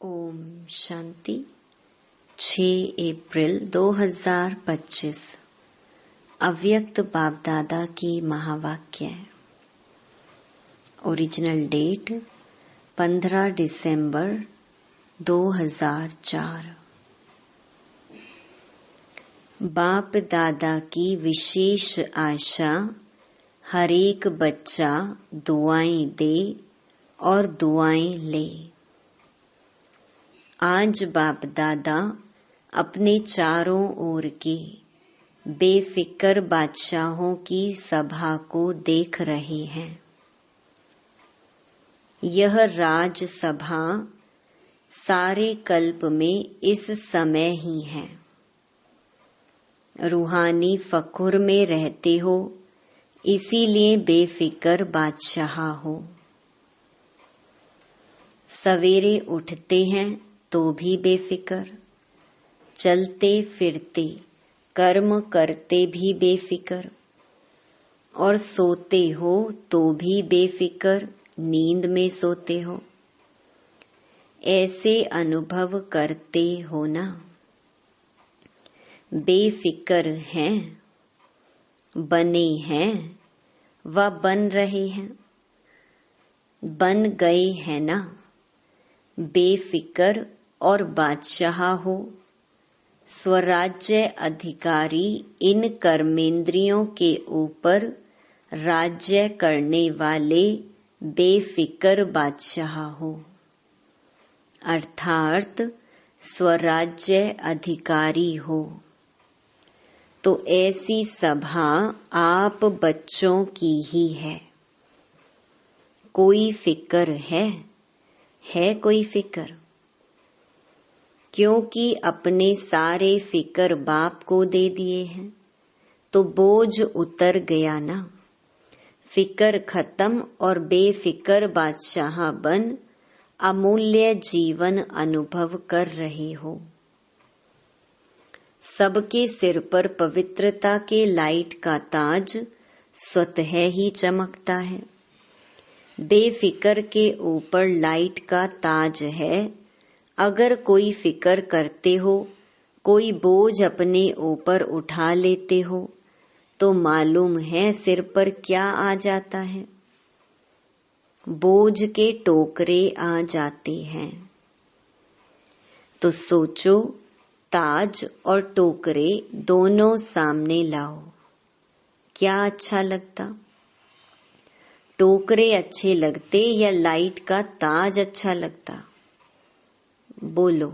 ओम शांति। 6 अप्रैल 2025 अव्यक्त बाप दादा की महावाक्य। ओरिजिनल डेट 15 दिसंबर 2004। बाप दादा की विशेष आशा हर एक बच्चा दुआएं दे और दुआएं ले। आज बाप दादा अपने चारों ओर के बेफिक्र बादशाहों की सभा को देख रहे हैं। यह राज सभा सारे कल्प में इस समय ही है। रूहानी फकुर में रहते हो, इसीलिए बेफिक्र बादशाह हो। सवेरे उठते हैं तो भी बेफिक्र, चलते फिरते कर्म करते भी बेफिक्र, और सोते हो तो भी बेफिक्र, नींद में सोते हो। ऐसे अनुभव करते हो ना? बेफिक्र हैं, बने हैं व बन रहे हैं, बन गए हैं ना? बेफिक्र और बादशाह हो, स्वराज्य अधिकारी इन कर्मेंद्रियों के ऊपर राज्य करने वाले बेफिक्र बादशाह हो, अर्थात स्वराज्य अधिकारी हो। तो ऐसी सभा आप बच्चों की ही है। कोई फिक्र है कोई फिक्र? क्योंकि अपने सारे फिक्र बाप को दे दिए हैं तो बोझ उतर गया ना। फिक्र खत्म और बेफिक्र बादशाह बन अमूल्य जीवन अनुभव कर रहे हो। सबके सिर पर पवित्रता के लाइट का ताज स्वतः ही चमकता है। बेफिक्र के ऊपर लाइट का ताज है। अगर कोई फिक्र करते हो, कोई बोझ अपने ऊपर उठा लेते हो, तो मालूम है सिर पर क्या आ जाता है? बोझ के टोकरे आ जाते हैं। तो सोचो, ताज और टोकरे दोनों सामने लाओ, क्या अच्छा लगता? टोकरे अच्छे लगते या लाइट का ताज अच्छा लगता? बोलो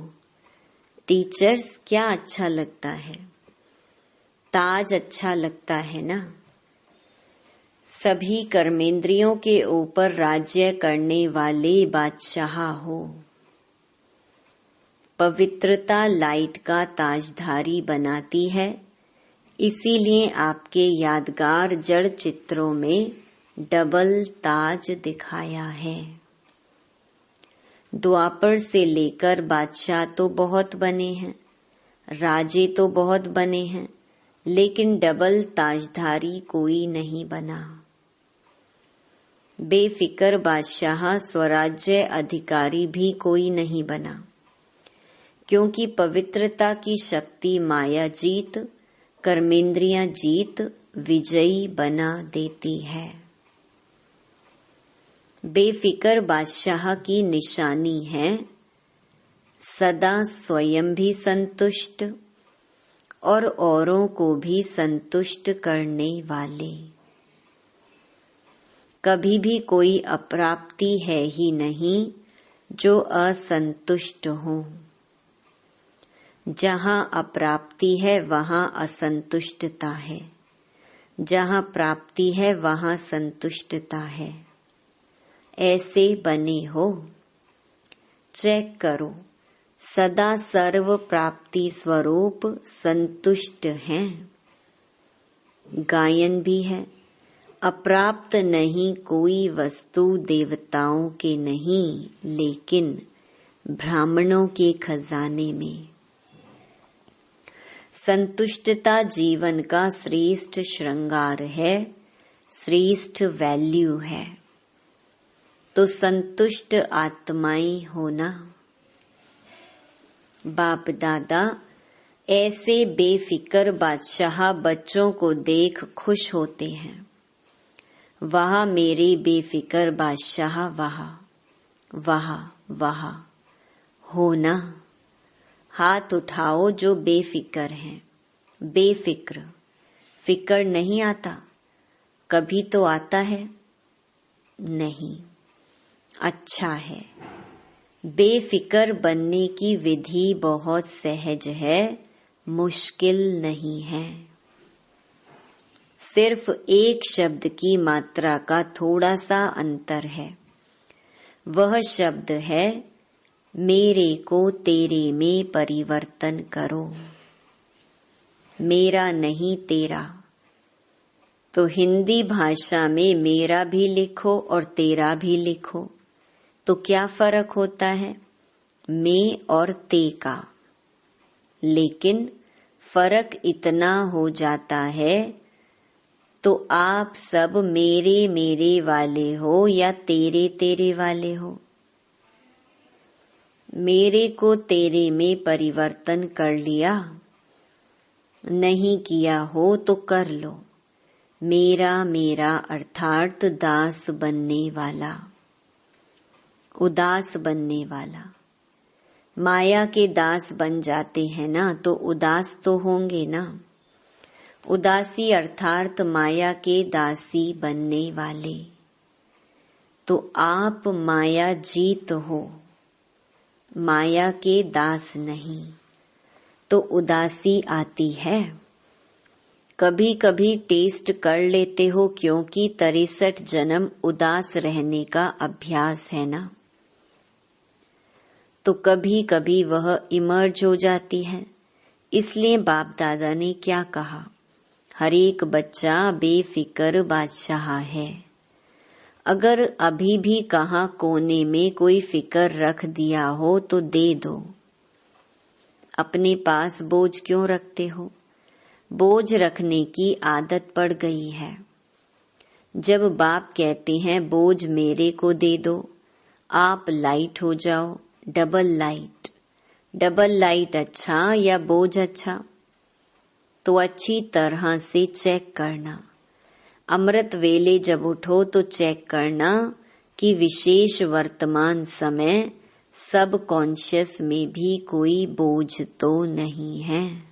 टीचर्स, क्या अच्छा लगता है? ताज अच्छा लगता है ना? सभी कर्मेंद्रियों के ऊपर राज्य करने वाले बादशाह हो। पवित्रता लाइट का ताजधारी बनाती है, इसीलिए आपके यादगार जड़ चित्रों में डबल ताज दिखाया है। द्वापर से लेकर बादशाह तो बहुत बने हैं, राजे तो बहुत बने हैं, लेकिन डबल ताजधारी कोई नहीं बना। बेफिक्र बादशाह स्वराज्य अधिकारी भी कोई नहीं बना, क्योंकि पवित्रता की शक्ति माया जीत, कर्मेंद्रियां जीत विजयी बना देती है। बेफिक्र बादशाह की निशानी है सदा स्वयं भी संतुष्ट और औरों को भी संतुष्ट करने वाले। कभी भी कोई अप्राप्ति है ही नहीं जो असंतुष्ट हो। जहाँ अप्राप्ति है वहाँ असंतुष्टता है, जहाँ प्राप्ति है वहाँ संतुष्टता है। ऐसे बने हो। चेक करो, सदा सर्व प्राप्ति स्वरूप संतुष्ट हैं। गायन भी है, अप्राप्त नहीं कोई वस्तु देवताओं के नहीं, लेकिन ब्राह्मणों के खजाने में। संतुष्टता जीवन का श्रेष्ठ श्रृंगार है, श्रेष्ठ वैल्यू है। तो संतुष्ट आत्माएं होना। बाप दादा ऐसे बेफिक्र बादशाह बच्चों को देख खुश होते हैं। वाह मेरे बेफिक्र बादशाह, वाह वाह वाह। हो ना, हाथ उठाओ जो बेफिक्र हैं। बेफिक्र, फिक्र नहीं आता, कभी तो आता है नहीं। अच्छा है, बेफिक्र बनने की विधि बहुत सहज है, मुश्किल नहीं है। सिर्फ एक शब्द की मात्रा का थोड़ा सा अंतर है। वह शब्द है मेरे को तेरे में परिवर्तन करो। मेरा नहीं तेरा। तो हिंदी भाषा में मेरा भी लिखो और तेरा भी लिखो, तो क्या फर्क होता है मैं और ते का। लेकिन फर्क इतना हो जाता है, तो आप सब मेरे मेरे वाले हो या तेरे तेरे वाले हो। मेरे को तेरे में परिवर्तन कर लिया, नहीं किया हो तो कर लो। मेरा मेरा अर्थात दास बनने वाला, उदास बनने वाला। माया के दास बन जाते हैं ना, तो उदास तो होंगे ना। उदासी अर्थात माया के दासी बनने वाले। तो आप माया जीत हो, माया के दास नहीं। तो उदासी आती है, कभी कभी टेस्ट कर लेते हो, क्योंकि 63 जन्म उदास रहने का अभ्यास है ना। तो कभी कभी वह इमर्ज हो जाती है। इसलिए बाप दादा ने क्या कहा, हर एक बच्चा बेफिक्र बादशाह है। अगर अभी भी कहाँ कोने में कोई फिक्र रख दिया हो तो दे दो। अपने पास बोझ क्यों रखते हो? बोझ रखने की आदत पड़ गई है। जब बाप कहते हैं बोझ मेरे को दे दो, आप लाइट हो जाओ, डबल लाइट। डबल लाइट अच्छा या बोझ अच्छा? तो अच्छी तरह से चेक करना। अमृत वेले जब उठो तो चेक करना कि विशेष वर्तमान समय सब कॉन्शियस में भी कोई बोझ तो नहीं है।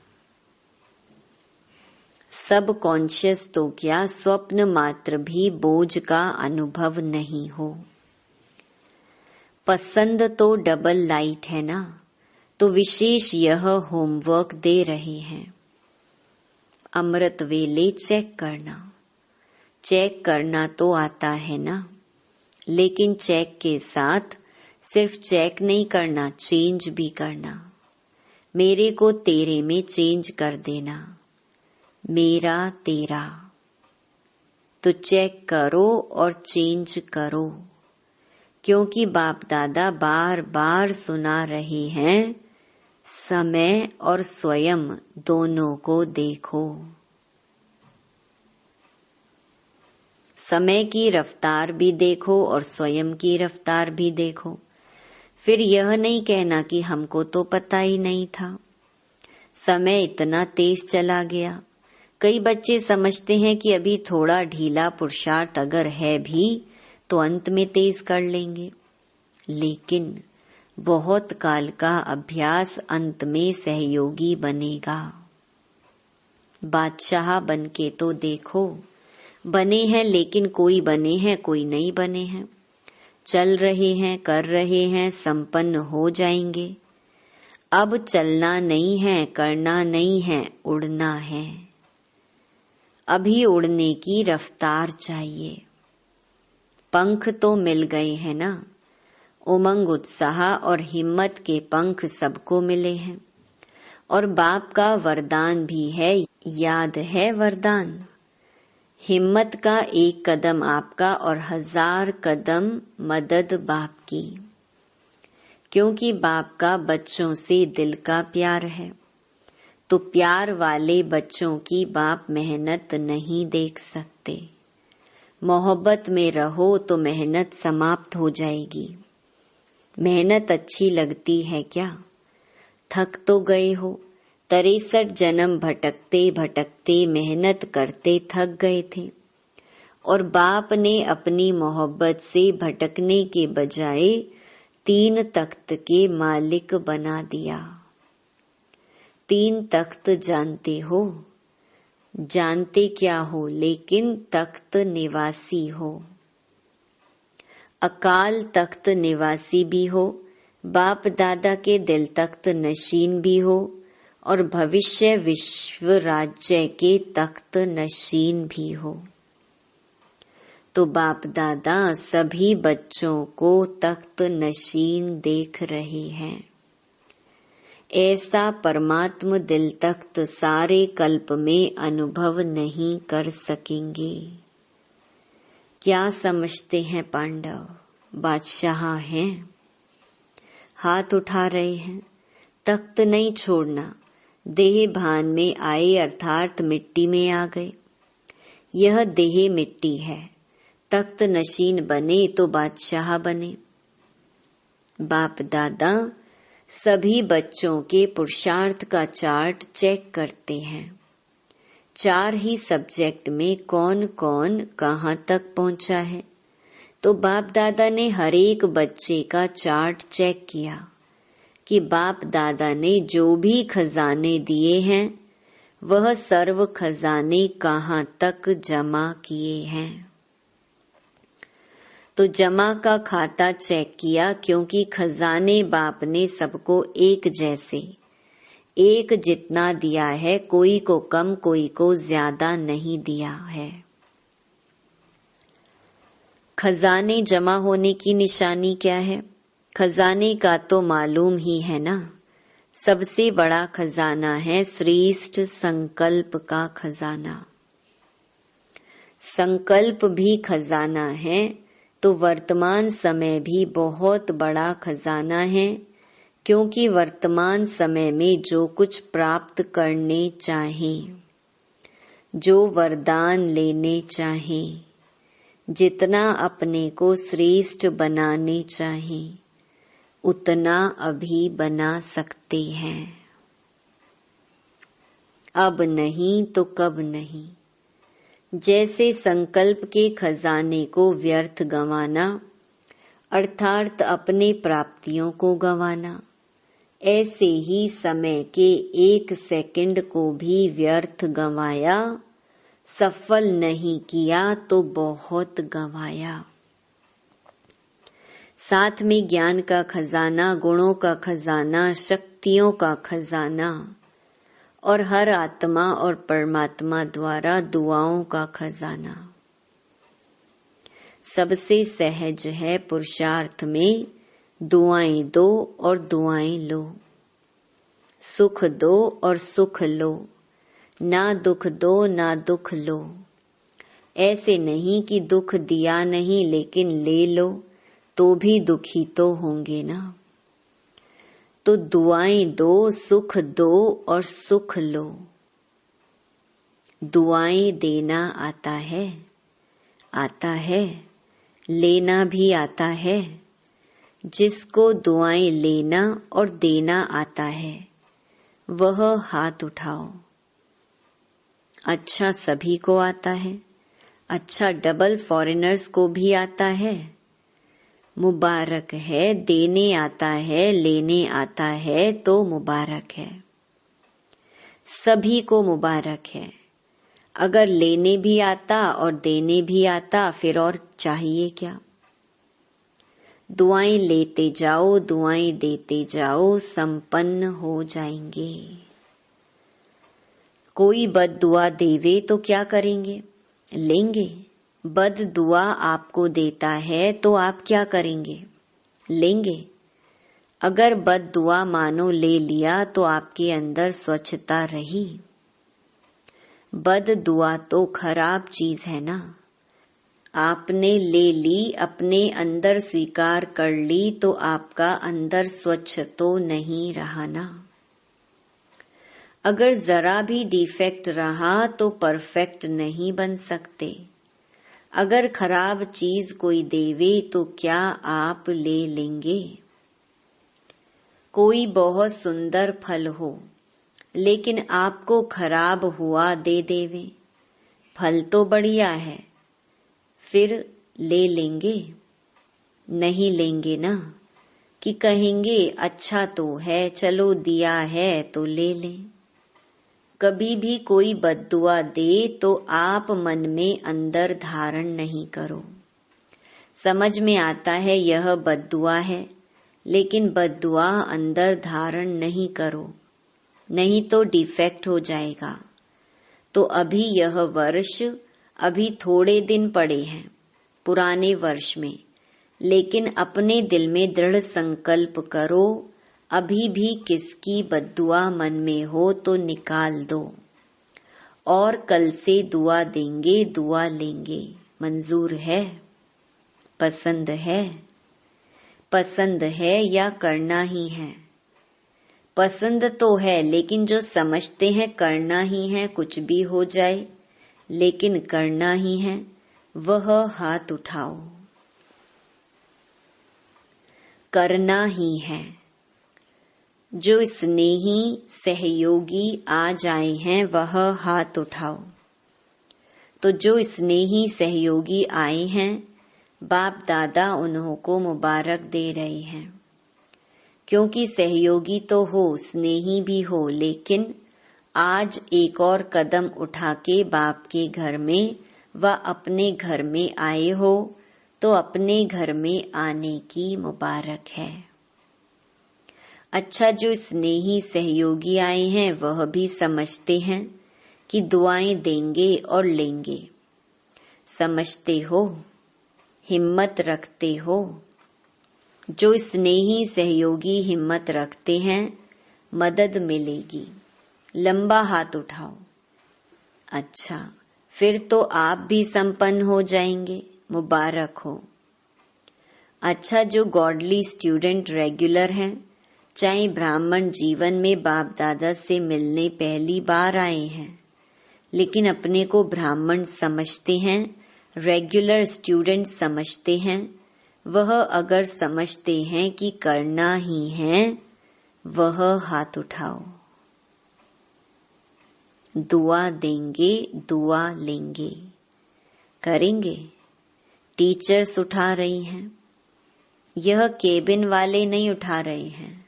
सब कॉन्शियस तो क्या, स्वप्न मात्र भी बोझ का अनुभव नहीं हो। पसंद तो डबल लाइट है ना, तो विशेष यह होमवर्क दे रहे हैं। अमृत वेले चेक करना। चेक करना तो आता है ना, लेकिन चेक के साथ सिर्फ चेक नहीं करना, चेंज भी करना। मेरे को तेरे में चेंज कर देना, मेरा तेरा। तो चेक करो और चेंज करो, क्योंकि बाप दादा बार बार सुना रहे हैं, समय और स्वयं दोनों को देखो। समय की रफ्तार भी देखो और स्वयं की रफ्तार भी देखो। फिर यह नहीं कहना कि हमको तो पता ही नहीं था, समय इतना तेज चला गया। कई बच्चे समझते हैं कि अभी थोड़ा ढीला पुरुषार्थ अगर है भी तो अंत में तेज कर लेंगे, लेकिन बहुत काल का अभ्यास अंत में सहयोगी बनेगा। बादशाह बनके तो देखो। बने हैं, लेकिन कोई बने हैं कोई नहीं बने हैं। चल रहे हैं, कर रहे हैं, संपन्न हो जाएंगे। अब चलना नहीं है, करना नहीं है, उड़ना है। अभी उड़ने की रफ्तार चाहिए। पंख तो मिल गए हैं ना, उमंग उत्साह और हिम्मत के पंख सबको मिले हैं। और बाप का वरदान भी है, याद है वरदान? हिम्मत का एक कदम आपका और 1000 कदम मदद बाप की। क्योंकि बाप का बच्चों से दिल का प्यार है, तो प्यार वाले बच्चों की बाप मेहनत नहीं देख सकते। मोहब्बत में रहो तो मेहनत समाप्त हो जाएगी। मेहनत अच्छी लगती है क्या? थक तो गए हो, 63 जन्म भटकते भटकते मेहनत करते थक गए थे और बाप ने अपनी मोहब्बत से भटकने के बजाय 3 तख्त के मालिक बना दिया। 3 तख्त जानते हो? जानते क्या हो, लेकिन तख्त निवासी हो। अकाल तख्त निवासी भी हो, बाप दादा के दिल तख्त नशीन भी हो और भविष्य विश्व राज्य के तख्त नशीन भी हो। तो बाप दादा सभी बच्चों को तख्त नशीन देख रहे हैं। ऐसा परमात्म दिल तख्त सारे कल्प में अनुभव नहीं कर सकेंगे। क्या समझते हैं पांडव? बादशाह हैं, हाथ उठा रहे हैं। तख्त नहीं छोड़ना, देह भान में आए अर्थात मिट्टी में आ गए। यह देह मिट्टी है, तख्त नशीन बने तो बादशाह बने। बाप दादा सभी बच्चों के पुरुषार्थ का चार्ट चेक करते हैं। 4 ही सब्जेक्ट में कौन कौन कहाँ तक पहुंचा है। तो बाप दादा ने हर एक बच्चे का चार्ट चेक किया कि बाप दादा ने जो भी खजाने दिए हैं वह सर्व खजाने कहाँ तक जमा किए हैं। तो जमा का खाता चेक किया, क्योंकि खजाने बाप ने सबको एक जैसे, एक जितना दिया है, कोई को कम कोई को ज्यादा नहीं दिया है। खजाने जमा होने की निशानी क्या है? खजाने का तो मालूम ही है ना। सबसे बड़ा खजाना है श्रेष्ठ संकल्प का खजाना। संकल्प भी खजाना है तो वर्तमान समय भी बहुत बड़ा खजाना है, क्योंकि वर्तमान समय में जो कुछ प्राप्त करने चाहें, जो वरदान लेने चाहें, जितना अपने को श्रेष्ठ बनाने चाहें, उतना अभी बना सकते हैं। अब नहीं तो कब नहीं। जैसे संकल्प के खजाने को व्यर्थ गंवाना अर्थात अपने प्राप्तियों को गंवाना, ऐसे ही समय के 1 सेकंड को भी व्यर्थ गंवाया, सफल नहीं किया तो बहुत गंवाया। साथ में ज्ञान का खजाना, गुणों का खजाना, शक्तियों का खजाना और हर आत्मा और परमात्मा द्वारा दुआओं का खजाना। सबसे सहज है पुरुषार्थ में दुआएं दो और दुआएं लो, सुख दो और सुख लो, ना दुख दो ना दुख लो। ऐसे नहीं कि दुख दिया नहीं लेकिन ले लो, तो भी दुखी तो होंगे ना। तो दुआएं दो, सुख दो और सुख लो। दुआएं देना आता है, आता है, लेना भी आता है। जिसको दुआएं लेना और देना आता है वह हाथ उठाओ। अच्छा सभी को आता है, अच्छा डबल फॉरेनर्स को भी आता है। मुबारक है, देने आता है, लेने आता है तो मुबारक है। सभी को मुबारक है। अगर लेने भी आता और देने भी आता फिर और चाहिए क्या। दुआएं लेते जाओ, दुआएं देते जाओ, संपन्न हो जाएंगे। कोई बद दुआ देवे तो क्या करेंगे? लेंगे। बद दुआ आपको देता है तो आप क्या करेंगे? लेंगे। अगर बद दुआ मानो ले लिया तो आपके अंदर स्वच्छता रही। बद दुआ तो खराब चीज है ना। आपने ले ली, अपने अंदर स्वीकार कर ली तो आपका अंदर स्वच्छ तो नहीं रहा ना। अगर जरा भी डिफेक्ट रहा तो परफेक्ट नहीं बन सकते। अगर खराब चीज कोई देवे तो क्या आप ले लेंगे? कोई बहुत सुंदर फल हो लेकिन आपको खराब हुआ दे देवे, फल तो बढ़िया है, फिर ले लेंगे? नहीं लेंगे ना, कि कहेंगे अच्छा तो है, चलो दिया है तो ले लें। कभी भी कोई बद्दुआ दे तो आप मन में अंदर धारण नहीं करो। समझ में आता है यह बद्दुआ है, लेकिन बद्दुआ अंदर धारण नहीं करो, नहीं तो डिफेक्ट हो जाएगा। तो अभी यह वर्ष, अभी थोड़े दिन पड़े हैं पुराने वर्ष में, लेकिन अपने दिल में दृढ़ संकल्प करो, अभी भी किसकी बद्दुआ मन में हो तो निकाल दो, और कल से दुआ देंगे, दुआ लेंगे। मंजूर है? पसंद है? पसंद है या करना ही है? पसंद तो है, लेकिन जो समझते हैं करना ही है, कुछ भी हो जाए लेकिन करना ही है, वह हाथ उठाओ। करना ही है। जो स्नेही सहयोगी आ जाए हैं वह हाथ उठाओ। तो जो स्नेही सहयोगी आए हैं, बाप दादा उन्हों को मुबारक दे रहे हैं, क्योंकि सहयोगी तो हो, स्नेही भी हो, लेकिन आज एक और कदम उठा के बाप के घर में व अपने घर में आए हो, तो अपने घर में आने की मुबारक है। अच्छा, जो स्नेही सहयोगी आए हैं वह भी समझते हैं कि दुआएं देंगे और लेंगे। समझते हो, हिम्मत रखते हो। जो स्नेही सहयोगी हिम्मत रखते हैं, मदद मिलेगी। लंबा हाथ उठाओ। अच्छा, फिर तो आप भी संपन्न हो जाएंगे, मुबारक हो। अच्छा, जो गॉडली स्टूडेंट रेगुलर हैं, चाहे ब्राह्मण जीवन में बाप दादा से मिलने पहली बार आए हैं, लेकिन अपने को ब्राह्मण समझते हैं, रेगुलर स्टूडेंट समझते हैं, वह अगर समझते हैं कि करना ही है, वह हाथ उठाओ। दुआ देंगे, दुआ लेंगे। करेंगे? टीचर्स उठा रही हैं, यह केबिन वाले नहीं उठा रहे हैं।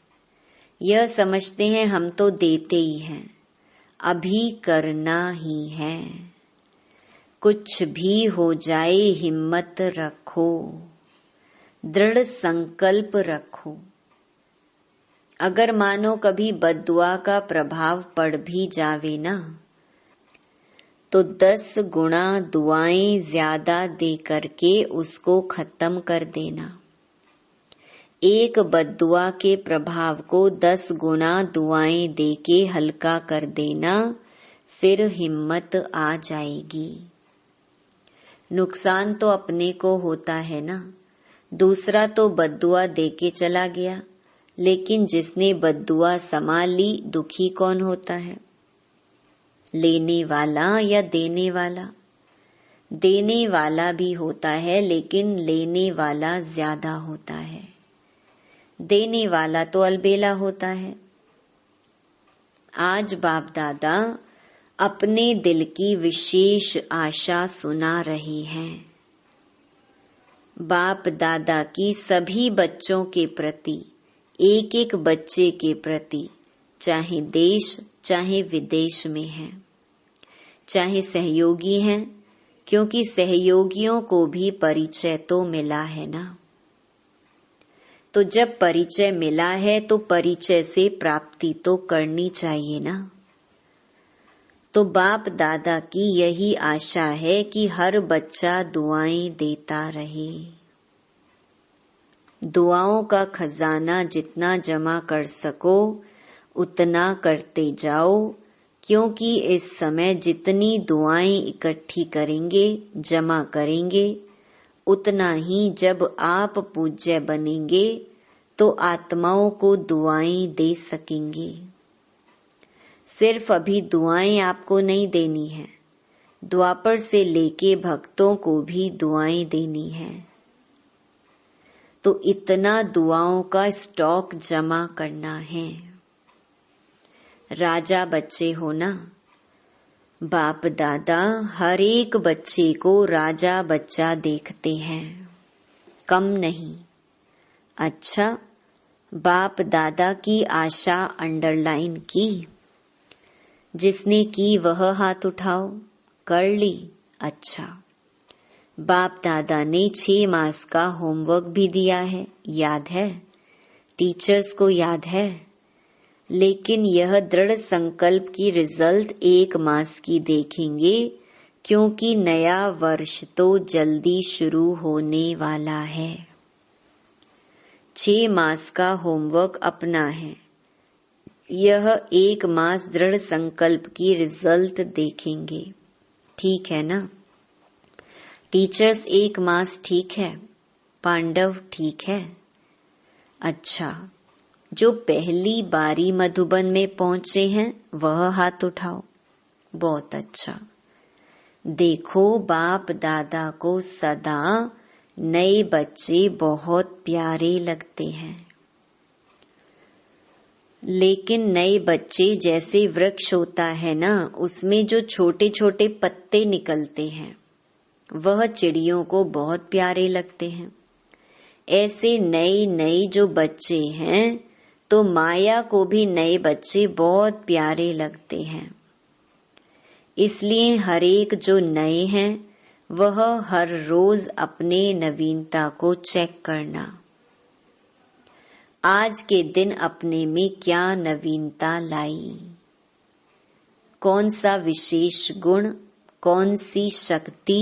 यह समझते हैं हम तो देते ही हैं, अभी करना ही है। कुछ भी हो जाए हिम्मत रखो, दृढ़ संकल्प रखो। अगर मानो कभी बद्दुआ का प्रभाव पड़ भी जावे ना, तो 10 गुना दुआएं ज्यादा दे करके उसको खत्म कर देना। एक बद्दुआ के प्रभाव को 10 गुना दुआएं दे के हल्का कर देना, फिर हिम्मत आ जाएगी। नुकसान तो अपने को होता है ना, दूसरा तो बद्दुआ दे के चला गया, लेकिन जिसने बद्दुआ संभाल ली, दुखी कौन होता है? लेने वाला या देने वाला? देने वाला भी होता है, लेकिन लेने वाला ज्यादा होता है। देने वाला तो अलबेला होता है। आज बाप दादा अपने दिल की विशेष आशा सुना रहे हैं। बाप दादा की सभी बच्चों के प्रति, एक एक बच्चे के प्रति, चाहे देश चाहे विदेश में हैं, चाहे सहयोगी हैं, क्योंकि सहयोगियों को भी परिचय तो मिला है ना। तो जब परिचय मिला है तो परिचय से प्राप्ति तो करनी चाहिए ना। तो बाप दादा की यही आशा है कि हर बच्चा दुआएं देता रहे। दुआओं का खजाना जितना जमा कर सको उतना करते जाओ, क्योंकि इस समय जितनी दुआएं इकट्ठी करेंगे, जमा करेंगे, उतना ही जब आप पूज्य बनेंगे तो आत्माओं को दुआएं दे सकेंगे। सिर्फ अभी दुआएं आपको नहीं देनी है, द्वापर से लेके भक्तों को भी दुआएं देनी है। तो इतना दुआओं का स्टॉक जमा करना है। राजा बच्चे हो ना, बाप दादा हर एक बच्चे को राजा बच्चा देखते हैं, कम नहीं। अच्छा, बाप दादा की आशा अंडरलाइन की? जिसने की वह हाथ उठाओ। कर ली? अच्छा। बाप दादा ने 6 मास का होमवर्क भी दिया है, याद है? टीचर्स को याद है। लेकिन यह दृढ़ संकल्प की रिजल्ट 1 मास की देखेंगे, क्योंकि नया वर्ष तो जल्दी शुरू होने वाला है। 6 मास का होमवर्क अपना है, यह 1 मास दृढ़ संकल्प की रिजल्ट देखेंगे। ठीक है ना? टीचर्स 1 मास ठीक है, पांडव ठीक है। अच्छा, जो पहली बारी मधुबन में पहुंचे हैं वह हाथ उठाओ। बहुत अच्छा। देखो, बाप दादा को सदा नए बच्चे बहुत प्यारे लगते हैं। लेकिन नए बच्चे जैसे वृक्ष होता है ना, उसमें जो छोटे छोटे पत्ते निकलते हैं वह चिड़ियों को बहुत प्यारे लगते हैं। ऐसे नए नए जो बच्चे हैं तो माया को भी नए बच्चे बहुत प्यारे लगते हैं। इसलिए हर एक जो नए हैं वह हर रोज अपने नवीनता को चेक करना। आज के दिन अपने में क्या नवीनता लाई, कौन सा विशेष गुण, कौन सी शक्ति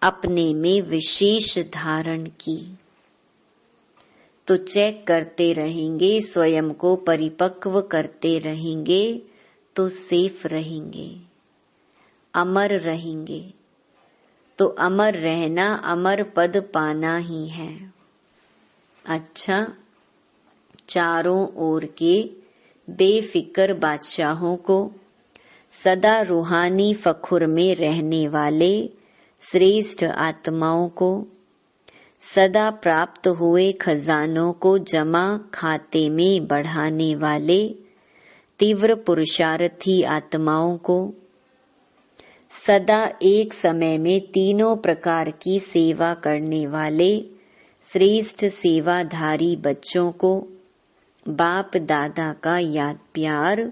अपने में विशेष धारण की। तो चेक करते रहेंगे, स्वयं को परिपक्व करते रहेंगे तो सेफ रहेंगे, अमर रहेंगे। तो अमर रहना, अमर पद पाना ही है। अच्छा, चारों ओर के बेफिक्र बादशाहों को, सदा रूहानी फखुर में रहने वाले श्रेष्ठ आत्माओं को, सदा प्राप्त हुए खजानों को जमा खाते में बढ़ाने वाले तीव्र पुरुषार्थी आत्माओं को, सदा एक समय में तीनों प्रकार की सेवा करने वाले श्रेष्ठ सेवाधारी बच्चों को बाप दादा का याद प्यार,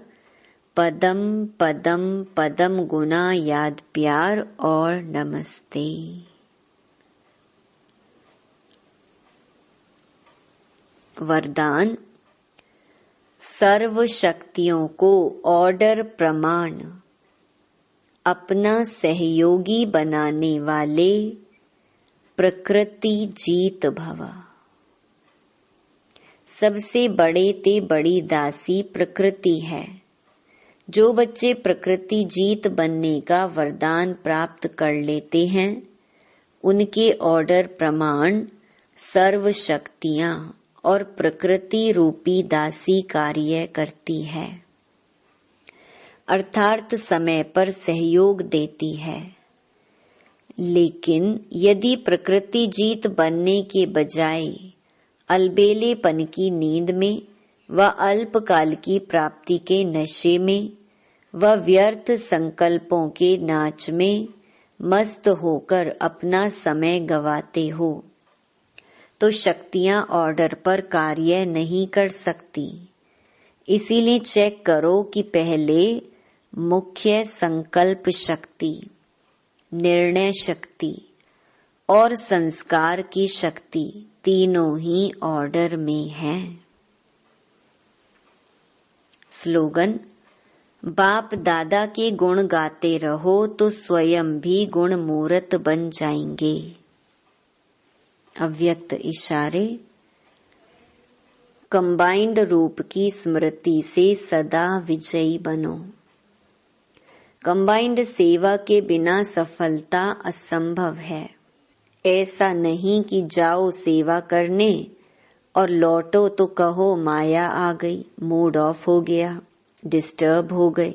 पदम पदम पदम गुना याद प्यार और नमस्ते। वरदान। सर्व शक्तियों को ऑर्डर प्रमाण अपना सहयोगी बनाने वाले प्रकृति जीत भव। सबसे बड़े ते बड़ी दासी प्रकृति है। जो बच्चे प्रकृति जीत बनने का वरदान प्राप्त कर लेते हैं, उनके ऑर्डर प्रमाण सर्व शक्तियां और प्रकृति रूपी दासी कार्य करती है, अर्थात समय पर सहयोग देती है। लेकिन यदि प्रकृति जीत बनने के बजाय अलबेलेपन की नींद में व अल्पकाल की प्राप्ति के नशे में व व्यर्थ संकल्पों के नाच में मस्त होकर अपना समय गवाते हो, तो शक्तियां ऑर्डर पर कार्य नहीं कर सकती। इसीलिए चेक करो कि पहले मुख्य संकल्प शक्ति, निर्णय शक्ति और संस्कार की शक्ति तीनों ही ऑर्डर में है। स्लोगन। बाप दादा के गुण गाते रहो तो स्वयं भी गुण मूर्त बन जाएंगे। अव्यक्त इशारे। कंबाइंड रूप की स्मृति से सदा विजयी बनो। कंबाइंड सेवा के बिना सफलता असंभव है। ऐसा नहीं कि जाओ सेवा करने और लौटो तो कहो माया आ गई, मूड ऑफ हो गया, डिस्टर्ब हो गए।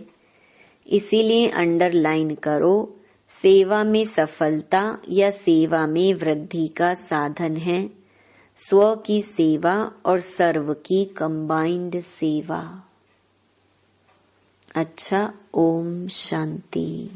इसीलिए अंडरलाइन करो, सेवा में सफलता या सेवा में वृद्धि का साधन है स्व की सेवा और सर्व की कंबाइंड सेवा। अच्छा, ओम शांति।